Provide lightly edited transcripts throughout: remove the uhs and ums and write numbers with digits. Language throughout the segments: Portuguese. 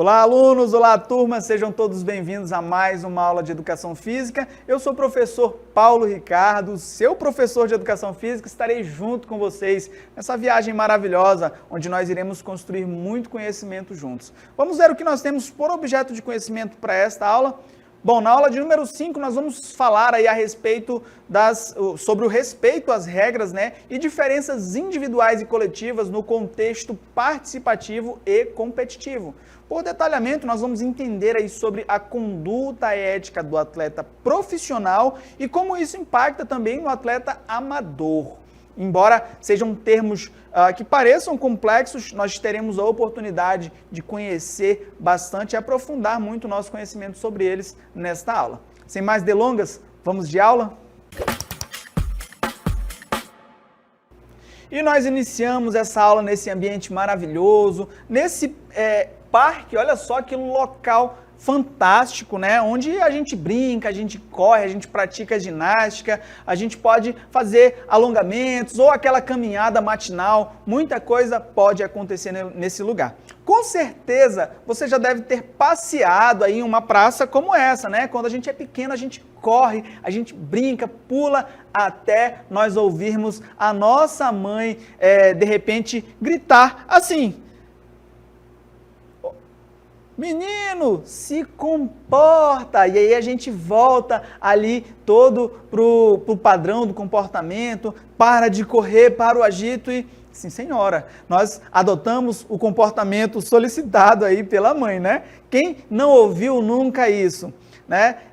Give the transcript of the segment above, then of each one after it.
Olá, alunos! Olá, turma! Sejam todos bem-vindos a mais uma aula de Educação Física. Eu sou o professor Paulo Ricardo, seu professor de Educação Física. Estarei junto com vocês nessa viagem maravilhosa, onde nós iremos construir muito conhecimento juntos. Vamos ver o que nós temos por objeto de conhecimento para esta aula? Bom, na aula de número 5 nós vamos falar aí a respeito sobre o respeito às regras, e diferenças individuais e coletivas no contexto participativo e competitivo. Por detalhamento, nós vamos entender aí sobre a conduta ética do atleta profissional e como isso impacta também no atleta amador. Embora sejam termos que pareçam complexos, nós teremos a oportunidade de conhecer bastante e aprofundar muito o nosso conhecimento sobre eles nesta aula. Sem mais delongas, vamos de aula? E nós iniciamos essa aula nesse ambiente maravilhoso, nesse parque, olha só que local fantástico, onde a gente brinca, a gente corre, a gente pratica ginástica, a gente pode fazer alongamentos ou aquela caminhada matinal, muita coisa pode acontecer nesse lugar. Com certeza, você já deve ter passeado aí em uma praça como essa, Quando a gente é pequeno, a gente corre, a gente brinca, pula até nós ouvirmos a nossa mãe, de repente, gritar assim: menino, se comporta! E aí a gente volta ali todo pro padrão do comportamento, para de correr, para o agito e, sim senhora, nós adotamos o comportamento solicitado aí pela mãe, Quem não ouviu nunca isso,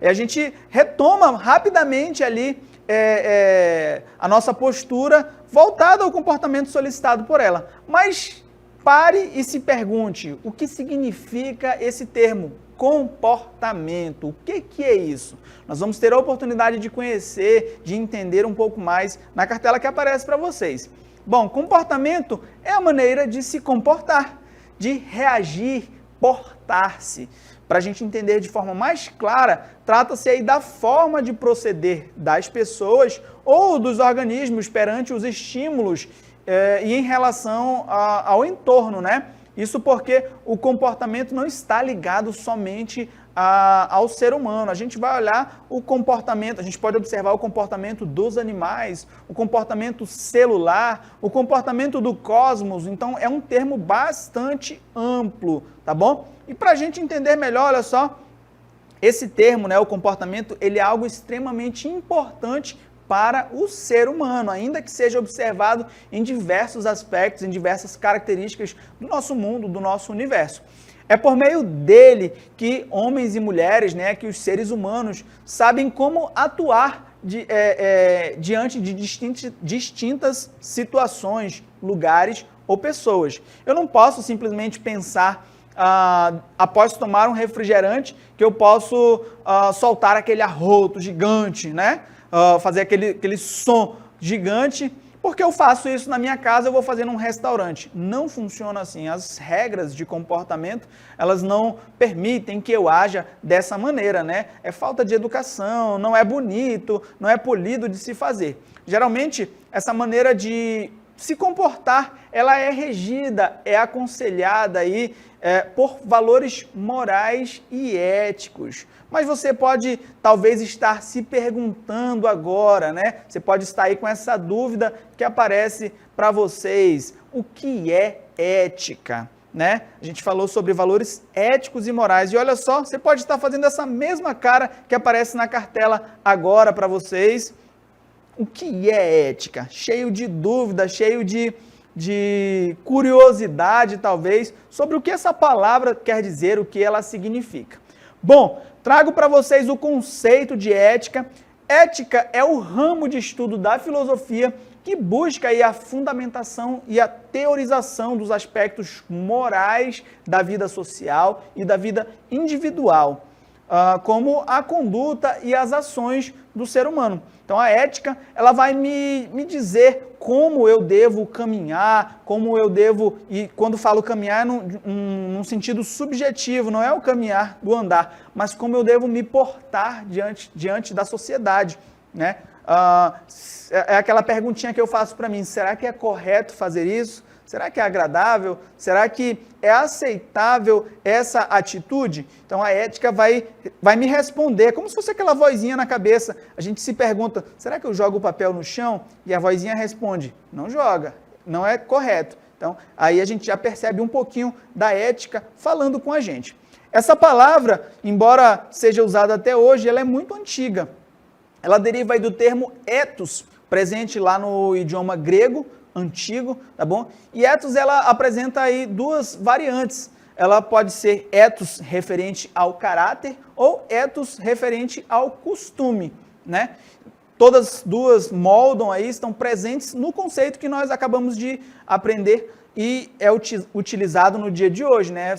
E a gente retoma rapidamente ali a nossa postura voltada ao comportamento solicitado por ela. Mas pare e se pergunte, o que significa esse termo, comportamento? O que é isso? Nós vamos ter a oportunidade de conhecer, de entender um pouco mais na cartela que aparece para vocês. Bom, comportamento é a maneira de se comportar, de reagir, portar-se. Para a gente entender de forma mais clara, trata-se aí da forma de proceder das pessoas ou dos organismos perante os estímulos e em relação ao entorno, Isso porque o comportamento não está ligado somente ao ser humano. A gente vai olhar o comportamento, a gente pode observar o comportamento dos animais, o comportamento celular, o comportamento do cosmos. Então, é um termo bastante amplo, tá bom? E para a gente entender melhor, olha só, esse termo, o comportamento, ele é algo extremamente importante para o ser humano, ainda que seja observado em diversos aspectos, em diversas características do nosso mundo, do nosso universo. É por meio dele que homens e mulheres, que os seres humanos sabem como atuar diante de distintas situações, lugares ou pessoas. Eu não posso simplesmente pensar após tomar um refrigerante que eu posso soltar aquele arroto gigante, fazer aquele som gigante, porque eu faço isso na minha casa, eu vou fazer num restaurante. Não funciona assim. As regras de comportamento, elas não permitem que eu haja dessa maneira, É falta de educação, não é bonito, não é polido de se fazer. Geralmente, essa maneira de se comportar, ela é regida, é aconselhada aí por valores morais e éticos. Mas você pode talvez estar se perguntando agora, Você pode estar aí com essa dúvida que aparece para vocês. O que é ética? A gente falou sobre valores éticos e morais. E olha só, você pode estar fazendo essa mesma cara que aparece na cartela agora para vocês. O que é ética? Cheio de dúvida, cheio de curiosidade, talvez, sobre o que essa palavra quer dizer, o que ela significa. Bom, trago para vocês o conceito de ética. Ética é o ramo de estudo da filosofia que busca aí a fundamentação e a teorização dos aspectos morais da vida social e da vida individual, como a conduta e as ações do ser humano. Então, a ética, ela vai me dizer como eu devo caminhar, como eu devo, e quando falo caminhar, num sentido subjetivo, não é o caminhar do andar, mas como eu devo me portar diante da sociedade, É aquela perguntinha que eu faço para mim, será que é correto fazer isso? Será que é agradável? Será que é aceitável essa atitude? Então a ética vai me responder, como se fosse aquela vozinha na cabeça. A gente se pergunta, será que eu jogo o papel no chão? E a vozinha responde, não joga, não é correto. Então aí a gente já percebe um pouquinho da ética falando com a gente. Essa palavra, embora seja usada até hoje, ela é muito antiga. Ela deriva aí do termo ethos, presente lá no idioma grego antigo, tá bom? E ethos, ela apresenta aí duas variantes. Ela pode ser ethos referente ao caráter ou ethos referente ao costume, né? Todas duas moldam aí, estão presentes no conceito que nós acabamos de aprender e é utilizado no dia de hoje, né?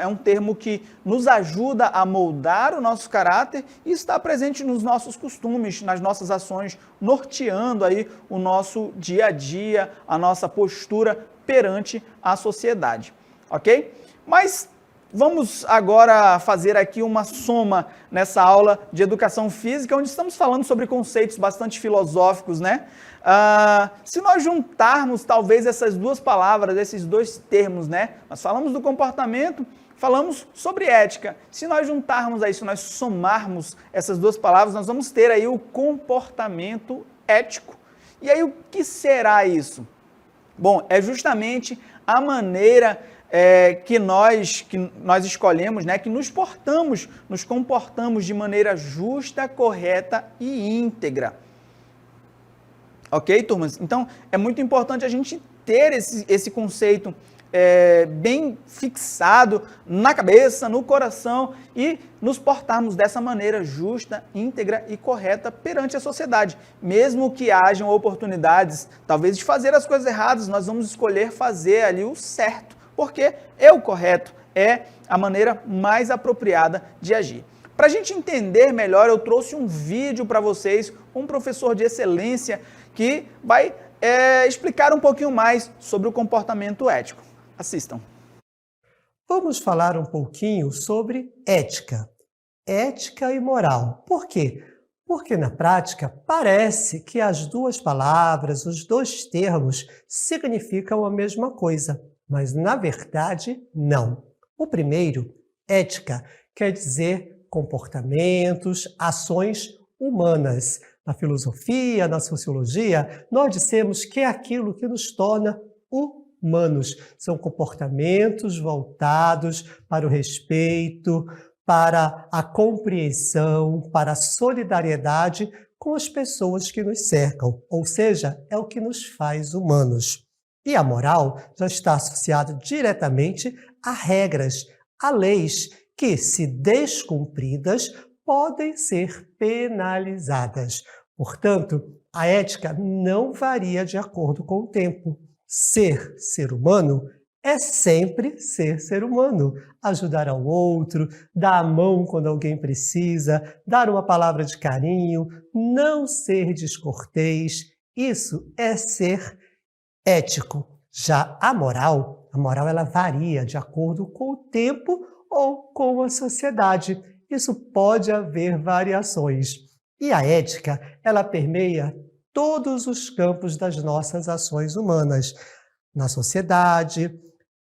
É um termo que nos ajuda a moldar o nosso caráter e está presente nos nossos costumes, nas nossas ações, norteando aí o nosso dia a dia, a nossa postura perante a sociedade, ok? Mas vamos agora fazer aqui uma soma nessa aula de educação física, onde estamos falando sobre conceitos bastante filosóficos, né? Se nós juntarmos talvez essas duas palavras, esses dois termos, né? Nós falamos do comportamento, falamos sobre ética. Se nós juntarmos aí, se nós somarmos essas duas palavras, nós vamos ter aí o comportamento ético. E aí o que será isso? Bom, é justamente a maneira que nós escolhemos, né, que nos comportamos de maneira justa, correta e íntegra. Ok, turmas? Então, é muito importante a gente ter esse conceito bem fixado na cabeça, no coração e nos portarmos dessa maneira justa, íntegra e correta perante a sociedade. Mesmo que hajam oportunidades, talvez, de fazer as coisas erradas, nós vamos escolher fazer ali o certo, porque é o correto, é a maneira mais apropriada de agir. Para a gente entender melhor, eu trouxe um vídeo para vocês, um professor de excelência que vai explicar um pouquinho mais sobre o comportamento ético. Assistam. Vamos falar um pouquinho sobre ética. Ética e moral. Por quê? Porque na prática parece que as duas palavras, os dois termos, significam a mesma coisa, mas na verdade não. O primeiro, ética, quer dizer comportamentos, ações humanas. Na filosofia, na sociologia, nós dissemos que é aquilo que nos torna humanos. São comportamentos voltados para o respeito, para a compreensão, para a solidariedade com as pessoas que nos cercam. Ou seja, é o que nos faz humanos. E a moral já está associada diretamente a regras, a leis que, se descumpridas, podem ser penalizadas. Portanto, a ética não varia de acordo com o tempo. Ser humano é sempre ser humano. Ajudar ao outro, dar a mão quando alguém precisa, dar uma palavra de carinho, não ser descortês. Isso é ser ético. Já a moral ela varia de acordo com o tempo ou com a sociedade. Isso pode haver variações. E a ética, ela permeia todos os campos das nossas ações humanas. Na sociedade,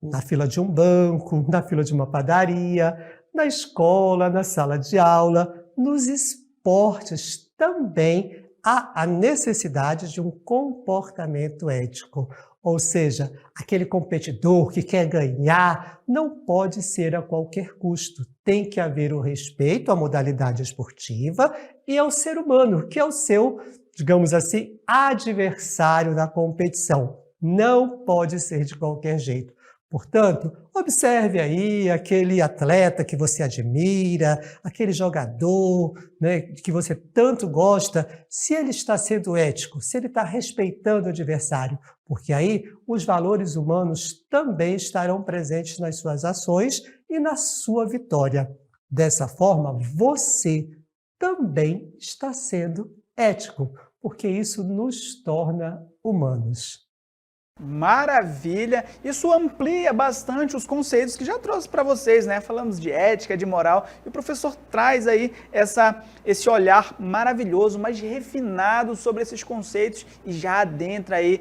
na fila de um banco, na fila de uma padaria, na escola, na sala de aula, nos esportes também há a necessidade de um comportamento ético. Ou seja, aquele competidor que quer ganhar não pode ser a qualquer custo. Tem que haver o respeito à modalidade esportiva e ao ser humano, que é o seu, digamos assim, adversário na competição. Não pode ser de qualquer jeito. Portanto, observe aí aquele atleta que você admira, aquele jogador, né, que você tanto gosta, se ele está sendo ético, se ele está respeitando o adversário, porque aí os valores humanos também estarão presentes nas suas ações e na sua vitória. Dessa forma, você também está sendo ético, porque isso nos torna humanos. Maravilha! Isso amplia bastante os conceitos que já trouxe para vocês, né? Falamos de ética, de moral, e o professor traz aí esse olhar maravilhoso, mais refinado sobre esses conceitos e já adentra aí,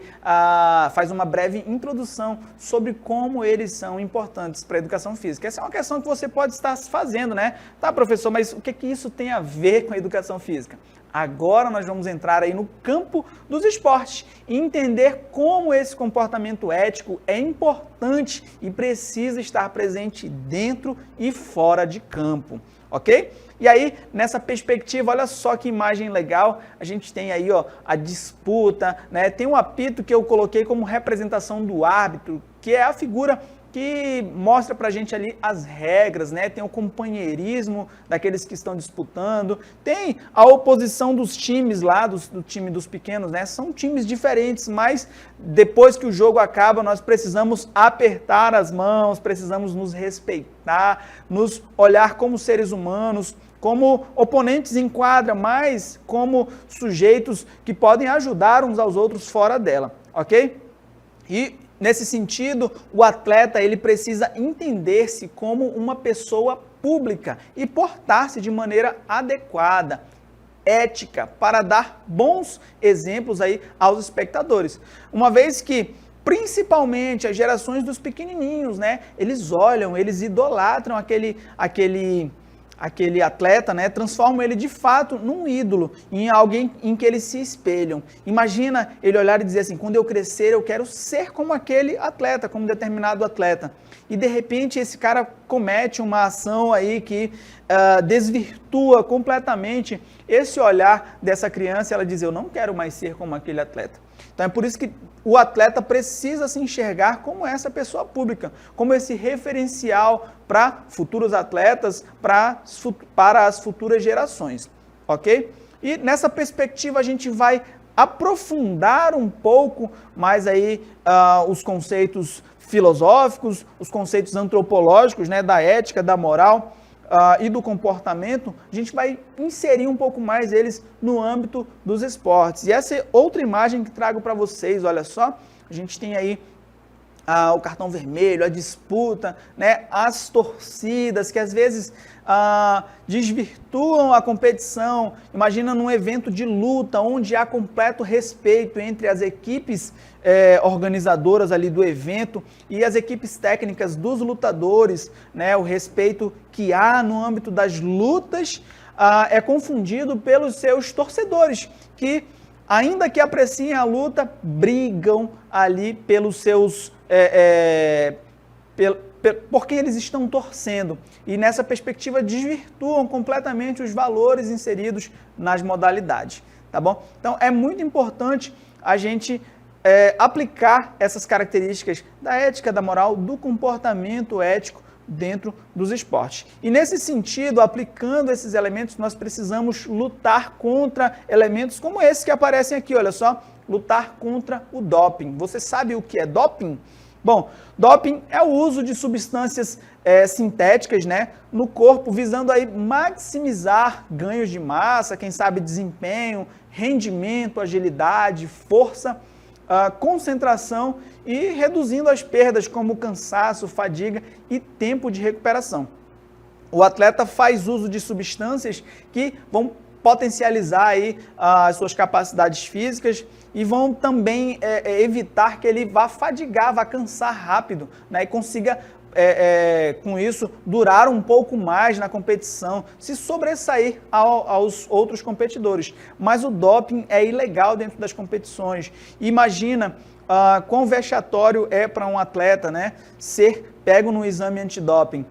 faz uma breve introdução sobre como eles são importantes para a educação física. Essa é uma questão que você pode estar fazendo, né? Tá, professor, mas o que isso tem a ver com a educação física? Agora nós vamos entrar aí no campo dos esportes e entender como esse comportamento ético é importante e precisa estar presente dentro e fora de campo, ok? E aí, nessa perspectiva, olha só que imagem legal, a gente tem aí ó, a disputa, né? Tem um apito que eu coloquei como representação do árbitro, que é a figura que mostra pra gente ali as regras, né? Tem o companheirismo daqueles que estão disputando, tem a oposição dos times lá, do time dos pequenos, né? São times diferentes, mas depois que o jogo acaba, nós precisamos apertar as mãos, precisamos nos respeitar, nos olhar como seres humanos, como oponentes em quadra, mas como sujeitos que podem ajudar uns aos outros fora dela, ok? E nesse sentido, o atleta ele precisa entender-se como uma pessoa pública e portar-se de maneira adequada, ética, para dar bons exemplos aí aos espectadores. Uma vez que, principalmente as gerações dos pequenininhos, né, eles olham, eles idolatram aquele atleta, né, transformam ele de fato num ídolo, em alguém em que eles se espelham. Imagina ele olhar e dizer assim, quando eu crescer eu quero ser como aquele atleta, como determinado atleta. E de repente esse cara comete uma ação aí que desvirtua completamente esse olhar dessa criança, ela diz, eu não quero mais ser como aquele atleta. Então é por isso que o atleta precisa se enxergar como essa pessoa pública, como esse referencial para futuros atletas, para as futuras gerações, ok? E nessa perspectiva a gente vai aprofundar um pouco mais aí os conceitos filosóficos, os conceitos antropológicos, né, da ética, da moral, e do comportamento, a gente vai inserir um pouco mais eles no âmbito dos esportes. E essa é outra imagem que trago para vocês, olha só, a gente tem aí o cartão vermelho, a disputa, né, as torcidas que às vezes desvirtuam a competição. Imagina num evento de luta onde há completo respeito entre as equipes organizadoras ali do evento e as equipes técnicas dos lutadores, né, o respeito que há no âmbito das lutas é confundido pelos seus torcedores, que ainda que apreciem a luta, brigam ali pelos seus por quem eles estão torcendo. E nessa perspectiva desvirtuam completamente os valores inseridos nas modalidades, tá bom? Então é muito importante a gente aplicar essas características da ética, da moral, do comportamento ético dentro dos esportes. E nesse sentido, aplicando esses elementos, nós precisamos lutar contra elementos como esses que aparecem aqui, olha só, lutar contra o doping. Você sabe o que é doping? Bom, doping é o uso de substâncias sintéticas, né, no corpo, visando aí maximizar ganhos de massa, quem sabe desempenho, rendimento, agilidade, força, concentração e reduzindo as perdas como cansaço, fadiga e tempo de recuperação. O atleta faz uso de substâncias que vão potencializar aí as suas capacidades físicas e vão também evitar que ele vá fadigar, vá cansar rápido, né, e consiga, com isso, durar um pouco mais na competição, se sobressair aos outros competidores. Mas o doping é ilegal dentro das competições. Imagina quão vexatório é para um atleta, né, ser pego no exame antidoping.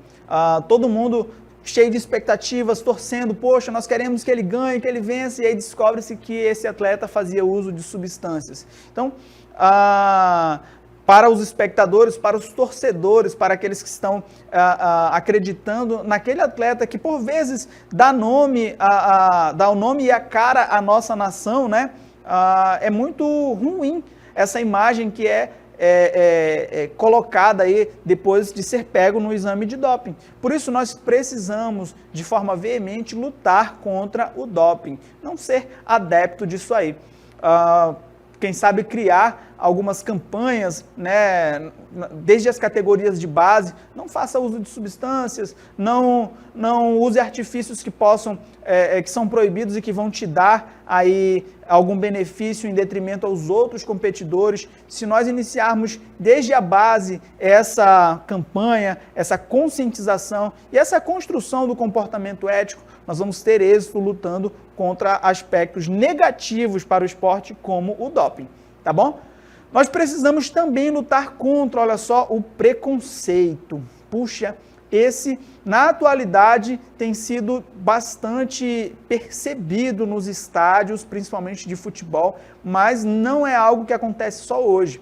Todo mundo cheio de expectativas, torcendo, poxa, nós queremos que ele ganhe, que ele vença, e aí descobre-se que esse atleta fazia uso de substâncias. Então, para os espectadores, para os torcedores, para aqueles que estão acreditando naquele atleta que por vezes dá o nome e a cara à nossa nação, né? É muito ruim essa imagem que é colocada aí depois de ser pego no exame de doping. Por isso nós precisamos, de forma veemente, lutar contra o doping, não ser adepto disso aí. quem sabe, criar algumas campanhas, né, desde as categorias de base. Não faça uso de substâncias, não use artifícios que possam, que são proibidos e que vão te dar aí algum benefício em detrimento aos outros competidores. Se nós iniciarmos desde a base essa campanha, essa conscientização e essa construção do comportamento ético, nós vamos ter êxito lutando contra aspectos negativos para o esporte, como o doping, tá bom? Nós precisamos também lutar contra, olha só, o preconceito. Puxa, esse, na atualidade, tem sido bastante percebido nos estádios, principalmente de futebol, mas não é algo que acontece só hoje.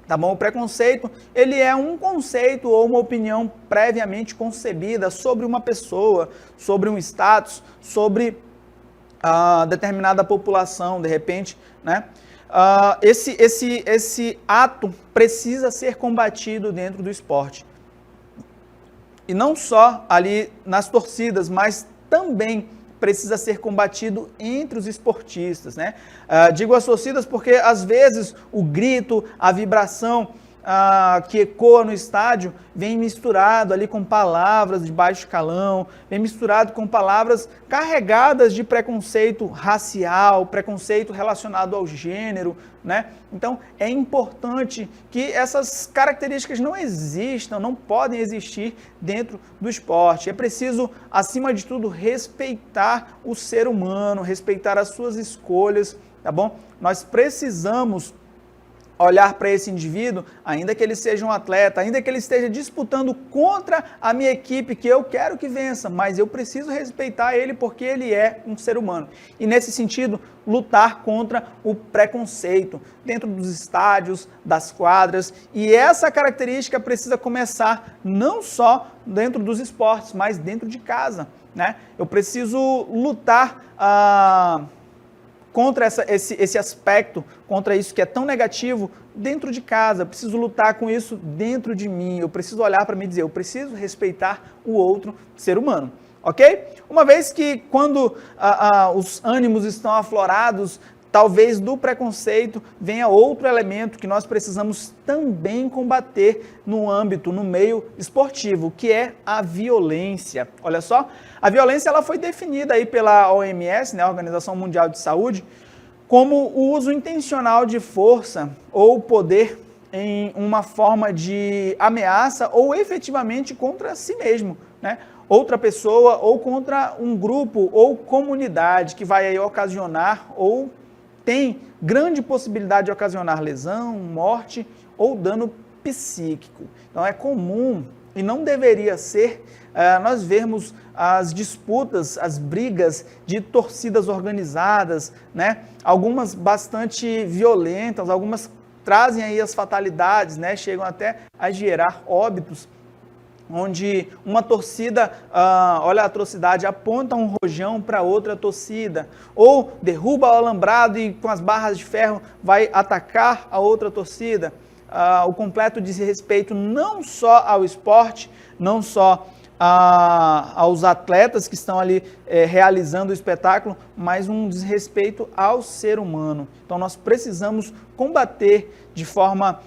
Tá bom? O preconceito, ele é um conceito ou uma opinião previamente concebida sobre uma pessoa, sobre um status, sobre determinada população, de repente, né? Esse ato precisa ser combatido dentro do esporte. E não só ali nas torcidas, mas também precisa ser combatido entre os esportistas, né? Digo as torcidas porque, às vezes, o grito, a vibração que ecoa no estádio vem misturado ali com palavras de baixo calão, vem misturado com palavras carregadas de preconceito racial, preconceito relacionado ao gênero, né? Então, é importante que essas características não existam, não podem existir dentro do esporte. É preciso, acima de tudo, respeitar o ser humano, respeitar as suas escolhas, tá bom? Nós precisamos olhar para esse indivíduo, ainda que ele seja um atleta, ainda que ele esteja disputando contra a minha equipe, que eu quero que vença, mas eu preciso respeitar ele porque ele é um ser humano. E nesse sentido, lutar contra o preconceito dentro dos estádios, das quadras, e essa característica precisa começar não só dentro dos esportes, mas dentro de casa, né? Eu preciso lutar contra esse aspecto, contra isso que é tão negativo dentro de casa. Eu preciso lutar com isso dentro de mim. Eu preciso olhar para mim e dizer, eu preciso respeitar o outro ser humano, ok? Uma vez que quando os ânimos estão aflorados, talvez do preconceito venha outro elemento que nós precisamos também combater no âmbito, no meio esportivo, que é a violência. Olha só, a violência ela foi definida aí pela OMS, né, a Organização Mundial de Saúde, como o uso intencional de força ou poder em uma forma de ameaça ou efetivamente contra si mesmo, né? Outra pessoa ou contra um grupo ou comunidade que vai aí ocasionar ou tem grande possibilidade de ocasionar lesão, morte ou dano psíquico. Então é comum e não deveria ser nós vermos as disputas, as brigas de torcidas organizadas, né? Algumas bastante violentas, algumas trazem aí as fatalidades, né? Chegam até a gerar óbitos, onde uma torcida, olha a atrocidade, aponta um rojão para outra torcida, ou derruba o alambrado e com as barras de ferro vai atacar a outra torcida. O completo desrespeito não só ao esporte, não só aos atletas que estão ali realizando o espetáculo, mas um desrespeito ao ser humano. Então nós precisamos combater de forma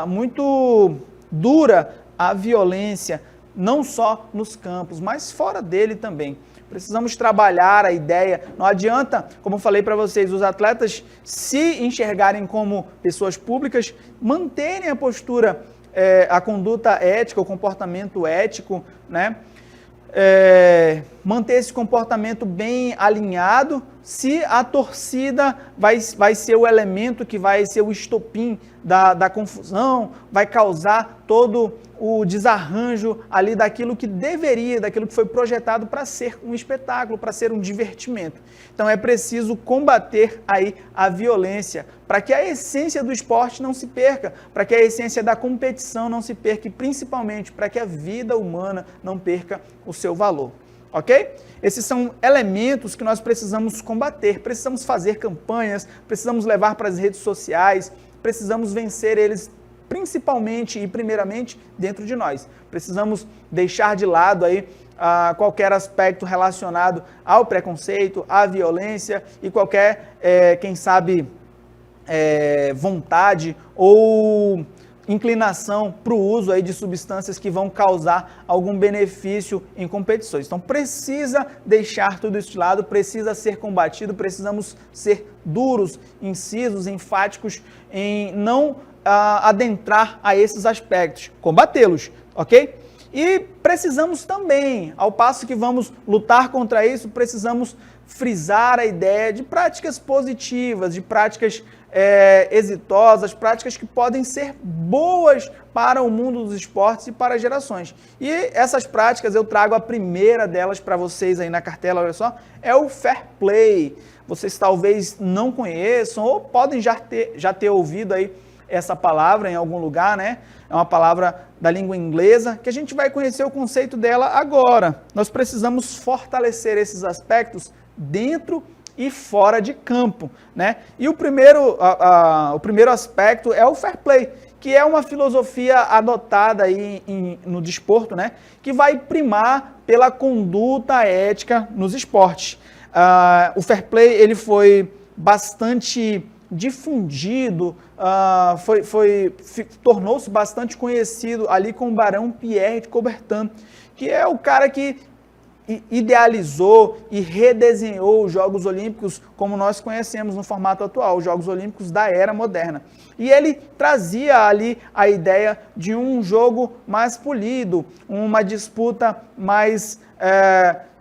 muito dura a violência, não só nos campos, mas fora dele também. Precisamos trabalhar a ideia. Não adianta, como eu falei para vocês, os atletas se enxergarem como pessoas públicas, manterem a postura, a conduta ética, o comportamento ético, né? Manter esse comportamento bem alinhado, se a torcida vai ser o elemento que vai ser o estopim da confusão, vai causar todo o desarranjo ali daquilo que daquilo que foi projetado para ser um espetáculo, para ser um divertimento. Então é preciso combater aí a violência, para que a essência do esporte não se perca, para que a essência da competição não se perca e principalmente para que a vida humana não perca o seu valor. Ok? Esses são elementos que nós precisamos combater, precisamos fazer campanhas, precisamos levar para as redes sociais, precisamos vencer eles principalmente e primeiramente dentro de nós. Precisamos deixar de lado aí qualquer aspecto relacionado ao preconceito, à violência e qualquer, quem sabe, vontade ou inclinação para o uso aí de substâncias que vão causar algum benefício em competições. Então precisa deixar tudo isso de lado, precisa ser combatido, precisamos ser duros, incisos, enfáticos em não adentrar a esses aspectos, combatê-los, ok? E precisamos também, ao passo que vamos lutar contra isso, precisamos frisar a ideia de práticas positivas, de práticas exitosas, práticas que podem ser boas para o mundo dos esportes e para as gerações. E essas práticas, eu trago a primeira delas para vocês aí na cartela, olha só, é o fair play. Vocês talvez não conheçam ou podem já ter ouvido aí essa palavra em algum lugar, né? É uma palavra da língua inglesa, que a gente vai conhecer o conceito dela agora. Nós precisamos fortalecer esses aspectos dentro e fora de campo, né? E o primeiro aspecto é o fair play, que é uma filosofia adotada aí no desporto, né? Que vai primar pela conduta ética nos esportes. O fair play ele foi bastante difundido, tornou-se bastante conhecido ali com o Barão Pierre de Coubertin, que é o cara que idealizou e redesenhou os Jogos Olímpicos como nós conhecemos no formato atual, os Jogos Olímpicos da era moderna. E ele trazia ali a ideia de um jogo mais polido, uma disputa mais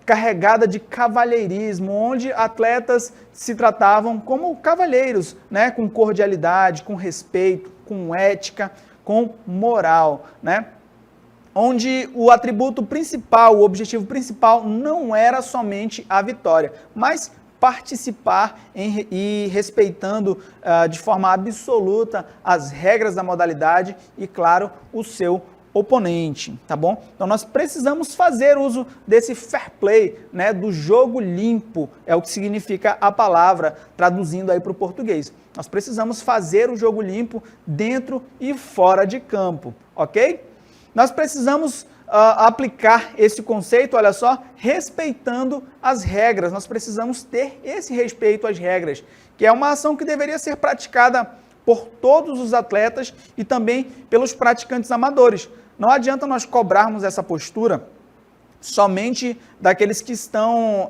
carregada de cavalheirismo, onde atletas se tratavam como cavalheiros, né? Com cordialidade, com respeito, com ética, com moral, né? Onde o atributo principal, o objetivo principal não era somente a vitória, mas participar e respeitando de forma absoluta as regras da modalidade e, claro, o seu oponente, tá bom? Então nós precisamos fazer uso desse fair play, né, do jogo limpo, é o que significa a palavra, traduzindo aí para o português. Nós precisamos fazer o jogo limpo dentro e fora de campo, ok? Nós precisamos aplicar esse conceito, olha só, respeitando as regras. Nós precisamos ter esse respeito às regras, que é uma ação que deveria ser praticada por todos os atletas e também pelos praticantes amadores. Não adianta nós cobrarmos essa postura somente daqueles que estão,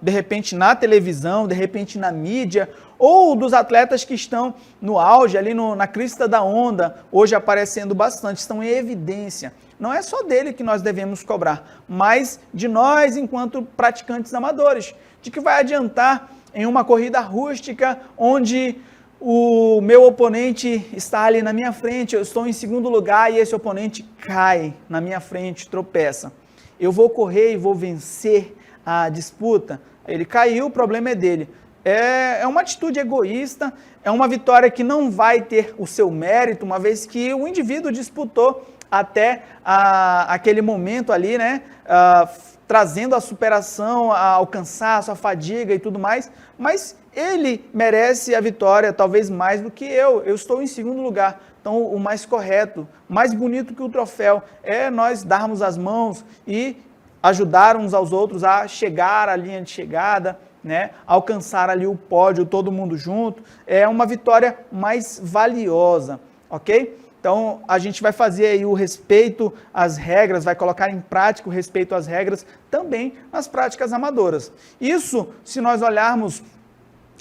de repente, na televisão, de repente na mídia, ou dos atletas que estão no auge, ali na crista da onda, hoje aparecendo bastante, estão em evidência. Não é só dele que nós devemos cobrar, mas de nós enquanto praticantes amadores. De que vai adiantar em uma corrida rústica, onde o meu oponente está ali na minha frente, eu estou em segundo lugar e esse oponente cai na minha frente, tropeça. Eu vou correr e vou vencer a disputa. Ele caiu, o problema é dele. É uma atitude egoísta, é uma vitória que não vai ter o seu mérito, uma vez que o indivíduo disputou até aquele momento ali, né? Trazendo a superação, ao cansaço, a fadiga e tudo mais, mas ele merece a vitória, talvez mais do que eu. Eu estou em segundo lugar. Então, o mais correto, mais bonito que o troféu, é nós darmos as mãos e ajudar uns aos outros a chegar à linha de chegada, né? Alcançar ali o pódio, todo mundo junto. É uma vitória mais valiosa, ok? Então, a gente vai fazer aí o respeito às regras, vai colocar em prática o respeito às regras também nas práticas amadoras. Isso, se nós olharmos,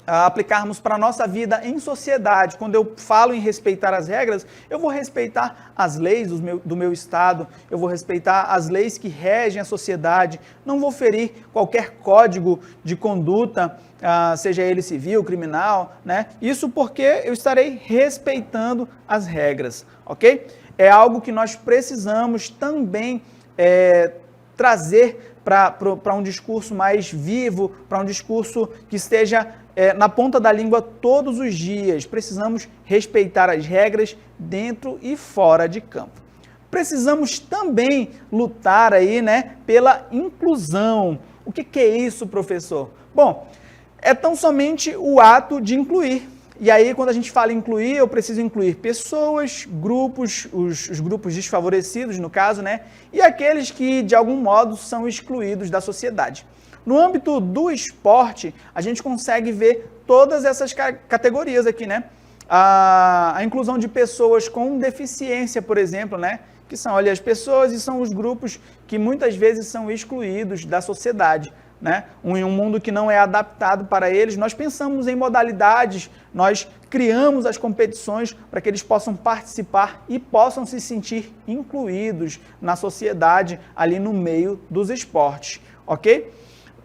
aplicarmos para a nossa vida em sociedade. Quando eu falo em respeitar as regras, eu vou respeitar as leis do meu estado, eu vou respeitar as leis que regem a sociedade, não vou ferir qualquer código de conduta, seja ele civil, criminal, né? Isso porque eu estarei respeitando as regras, ok? É algo que nós precisamos também trazer para um discurso mais vivo, para um discurso que esteja na ponta da língua todos os dias. Precisamos respeitar as regras dentro e fora de campo. Precisamos também lutar aí, né, pela inclusão. O que é isso, professor? Bom, é tão somente o ato de incluir. E aí, quando a gente fala em incluir, eu preciso incluir pessoas, grupos, os grupos desfavorecidos, no caso, né? E aqueles que, de algum modo, são excluídos da sociedade. No âmbito do esporte, a gente consegue ver todas essas categorias aqui, né? a inclusão de pessoas com deficiência, por exemplo, né? Que são ali as pessoas e são os grupos que muitas vezes são excluídos da sociedade, né? Em um mundo que não é adaptado para eles, nós pensamos em modalidades, nós criamos as competições para que eles possam participar e possam se sentir incluídos na sociedade, ali no meio dos esportes, ok?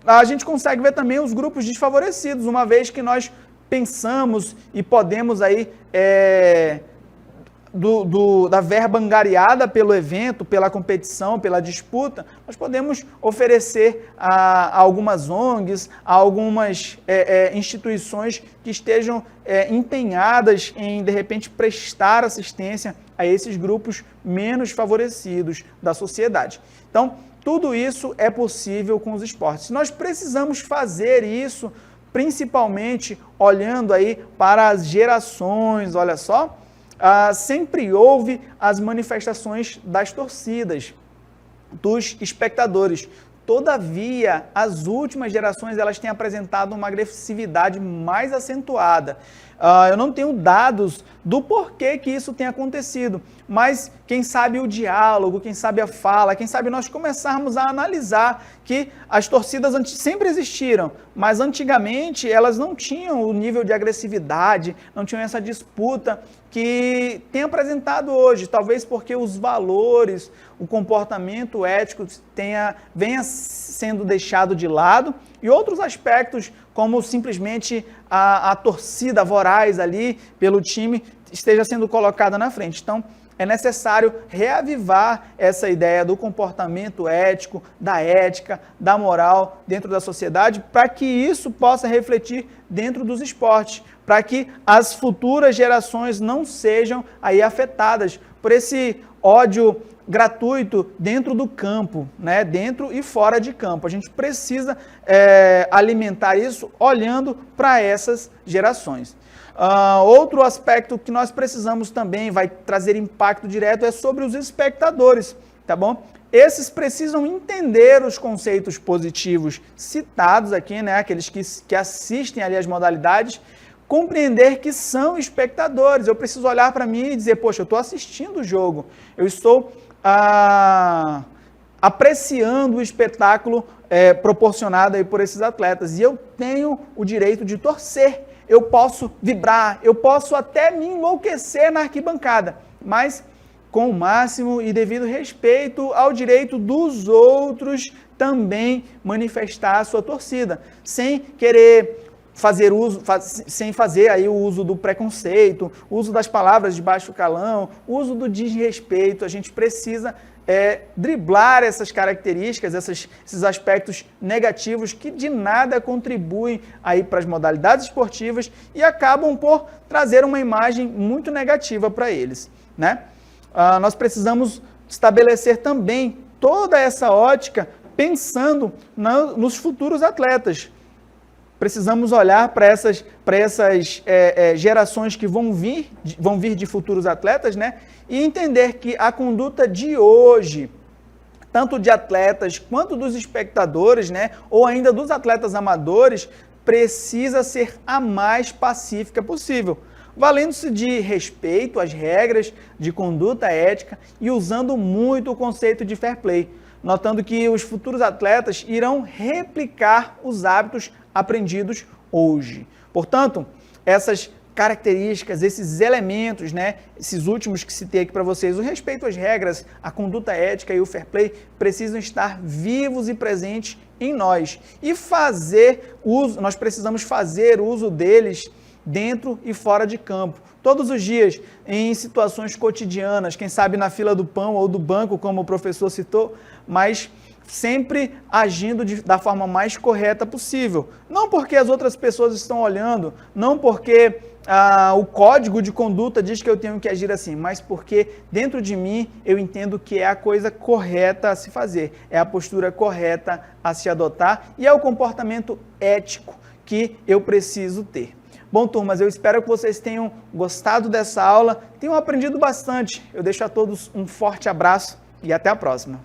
A gente consegue ver também os grupos desfavorecidos, uma vez que nós pensamos e podemos aí da verba angariada pelo evento, pela competição, pela disputa, nós podemos oferecer a algumas ONGs, a algumas instituições que estejam empenhadas em, de repente, prestar assistência a esses grupos menos favorecidos da sociedade. Então, tudo isso é possível com os esportes. Nós precisamos fazer isso, principalmente olhando aí para as gerações, olha só. Sempre houve as manifestações das torcidas, dos espectadores. Todavia, as últimas gerações elas têm apresentado uma agressividade mais acentuada. Eu não tenho dados do porquê que isso tem acontecido, mas quem sabe o diálogo, quem sabe a fala, quem sabe nós começarmos a analisar que as torcidas sempre existiram, mas antigamente elas não tinham o nível de agressividade, não tinham essa disputa que tem apresentado hoje, talvez porque os valores, o comportamento ético venha sendo deixado de lado e outros aspectos, como simplesmente a torcida voraz ali pelo time, esteja sendo colocada na frente. Então, é necessário reavivar essa ideia do comportamento ético, da ética, da moral dentro da sociedade, para que isso possa refletir dentro dos esportes, para que as futuras gerações não sejam aí afetadas por esse ódio gratuito dentro do campo, né? Dentro e fora de campo. A gente precisa alimentar isso olhando para essas gerações. Outro aspecto que nós precisamos também, vai trazer impacto direto, é sobre os espectadores, tá bom? Esses precisam entender os conceitos positivos citados aqui, né? Aqueles que assistem ali as modalidades, compreender que são espectadores. Eu preciso olhar para mim e dizer, poxa, eu estou assistindo o jogo, eu estou apreciando o espetáculo proporcionado aí por esses atletas, e eu tenho o direito de torcer, eu posso vibrar, eu posso até me enlouquecer na arquibancada, mas com o máximo e devido respeito ao direito dos outros também manifestar a sua torcida, sem querer sem fazer aí o uso do preconceito, o uso das palavras de baixo calão, o uso do desrespeito. A gente precisa driblar essas características, esses aspectos negativos que de nada contribuem aí para as modalidades esportivas e acabam por trazer uma imagem muito negativa para eles, né? Nós precisamos estabelecer também toda essa ótica pensando nos futuros atletas. Precisamos olhar para essas gerações que vão vir de futuros atletas, né? E entender que a conduta de hoje, tanto de atletas quanto dos espectadores, né? Ou ainda dos atletas amadores, precisa ser a mais pacífica possível, valendo-se de respeito às regras de conduta ética e usando muito o conceito de fair play, notando que os futuros atletas irão replicar os hábitos aprendidos hoje. Portanto, essas características, esses elementos, né, esses últimos que citei aqui para vocês, o respeito às regras, a conduta ética e o fair play, precisam estar vivos e presentes em nós. E nós precisamos fazer uso deles dentro e fora de campo, todos os dias, em situações cotidianas, quem sabe na fila do pão ou do banco, como o professor citou, mas sempre agindo da forma mais correta possível. Não porque as outras pessoas estão olhando, não porque o código de conduta diz que eu tenho que agir assim, mas porque dentro de mim eu entendo que é a coisa correta a se fazer, é a postura correta a se adotar e é o comportamento ético que eu preciso ter. Bom, turmas, eu espero que vocês tenham gostado dessa aula, tenham aprendido bastante. Eu deixo a todos um forte abraço e até a próxima.